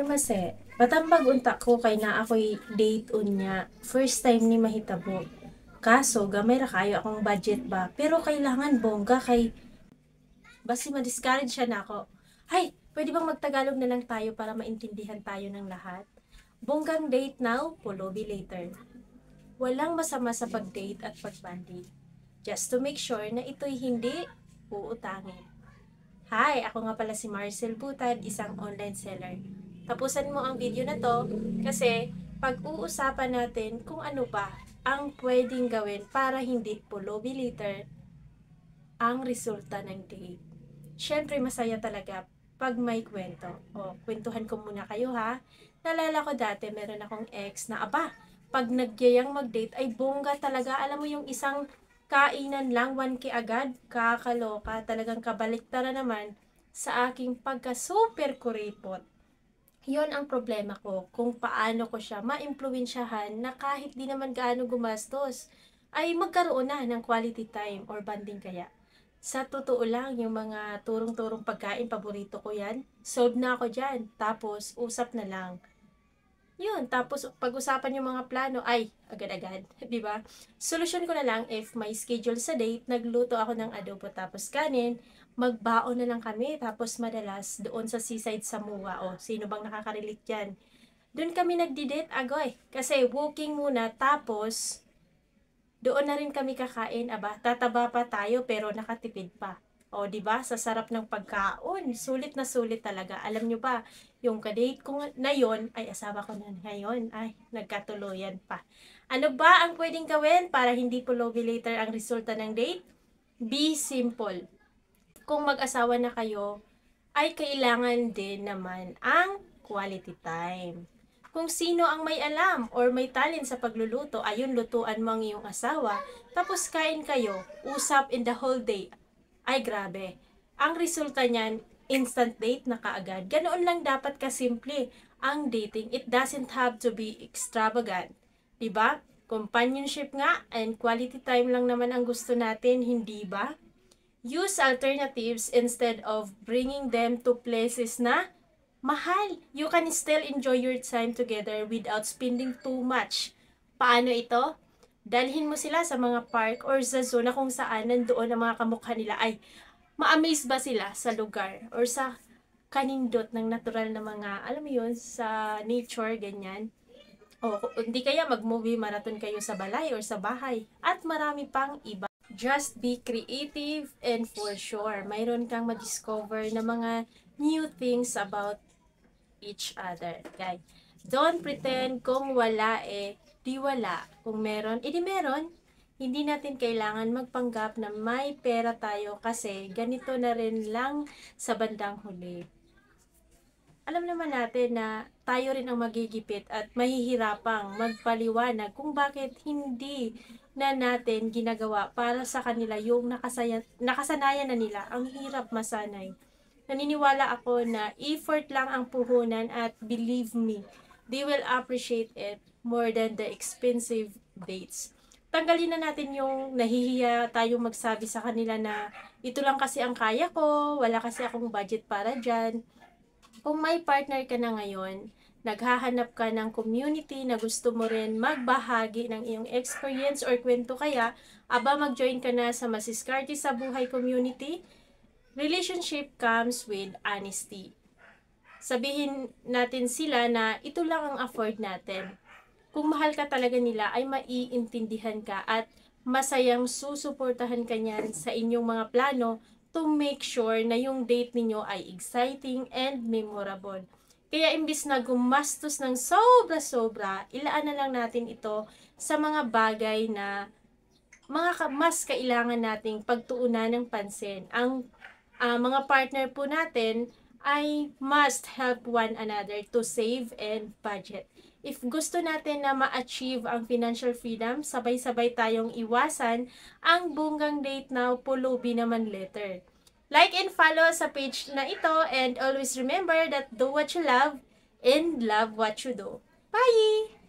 Mase, patambag unta ko kay na ako'y date unya. First time ni mahitabo. Kaso, gamay ra kayo akong budget ba? Pero kailangan bongga kay basi ma-discourage siya na ako. Hay, pwede bang magtagalog na lang tayo para maintindihan tayo ng lahat? Bonggang date now, pulubi later. Walang masama sa pag-date at pag-bonding. Just to make sure na ito'y hindi uutangin. Hi, ako nga pala si Marcel Butad, isang online seller. Tapusan mo ang video na to kasi pag-uusapan natin kung ano ba ang pwedeng gawin para hindi pulubi later ang resulta ng date. Siyempre masaya talaga pag may kwento. O, kwentuhan ko muna kayo ha. Nalala ko dati meron akong ex na pag nagyayang mag-date ay bongga talaga. Alam mo yung isang kainan lang, 1K agad, kakaloka, talagang kabaliktara naman sa aking pagka-super kuripot. Yon ang problema ko, kung paano ko siya ma-impluwensyahan na kahit di naman gaano gumastos, ay magkaroon na ng quality time or banding kaya. Sa totoo lang, yung mga turong-turong pagkain, paborito ko yan. Sold na ako dyan. Tapos, usap na lang. Yun, tapos pag-usapan yung mga plano, ay, agad-agad, di ba? Solusyon ko na lang, if may schedule sa date, nagluto ako ng adobo tapos kanin, magbaon na lang kami, tapos madalas doon sa seaside sa Mua. O, sino bang nakaka-relate dyan? Doon kami nagdi-date, agoy. Kasi walking muna, tapos doon na rin kami kakain, tataba pa tayo pero nakatipid pa. O, di ba? Sa sarap ng pagkaon, sulit na sulit talaga. Alam nyo ba, yung kadate ko na yon, ay asawa ko na ngayon, ay nagkatuluyan pa. Ano ba ang pwedeng gawin para hindi pulubi later ang resulta ng date? Be simple. Kung mag-asawa na kayo, ay kailangan din naman ang quality time. Kung sino ang may alam or may talent sa pagluluto, ayun, lutuan mo ang iyong asawa, tapos kain kayo, usap in the whole day. Ay, grabe. Ang resulta niyan, instant date na kaagad. Ganoon lang dapat kasimple ang dating. It doesn't have to be extravagant. Diba? Companionship nga and quality time lang naman ang gusto natin, hindi ba? Use alternatives instead of bringing them to places na mahal. You can still enjoy your time together without spending too much. Paano ito? Dalhin mo sila sa mga park or sa zona kung saan nandoon ang mga kamukha nila. Ay, ma-amaze ba sila sa lugar or sa kanindot ng natural na mga, alam mo yun, sa nature, ganyan. O hindi kaya mag-movie marathon kayo sa balay or sa bahay. At marami pang iba. Just be creative and for sure, mayroon kang ma-discover na mga new things about each other. Okay? Don't pretend kung wala di wala. Kung meron, edi meron. Hindi natin kailangan magpanggap na may pera tayo kasi ganito na rin lang sa bandang huli. Alam naman natin na tayo rin ang magigipit at mahihirapang magpaliwanag kung bakit hindi na natin ginagawa para sa kanila yung nakasanayan na nila. Ang hirap masanay. Naniniwala ako na effort lang ang puhunan at believe me, they will appreciate it more than the expensive dates. Tanggalin na natin yung nahihiya tayong magsabi sa kanila na ito lang kasi ang kaya ko, wala kasi akong budget para dyan. Kung may partner ka na ngayon, naghahanap ka ng community na gusto mo rin magbahagi ng iyong experience or kwento kaya, mag-join ka na sa Masiskarte sa Buhay Community. Relationship comes with honesty. Sabihin natin sila na ito lang ang afford natin. Kung mahal ka talaga nila ay maiintindihan ka at masayang susuportahan ka niyan sa inyong mga plano to make sure na yung date ninyo ay exciting and memorable. Kaya imbis na gumastos ng sobra-sobra, ilaan na lang natin ito sa mga bagay na mas kailangan nating pagtuunan ng pansin. Ang mga partner po natin ay must help one another to save and budget. If gusto natin na ma-achieve ang financial freedom, sabay-sabay tayong iwasan ang bonggang date now, pulubi naman later. Like and follow sa page na ito and always remember that do what you love and love what you do. Bye!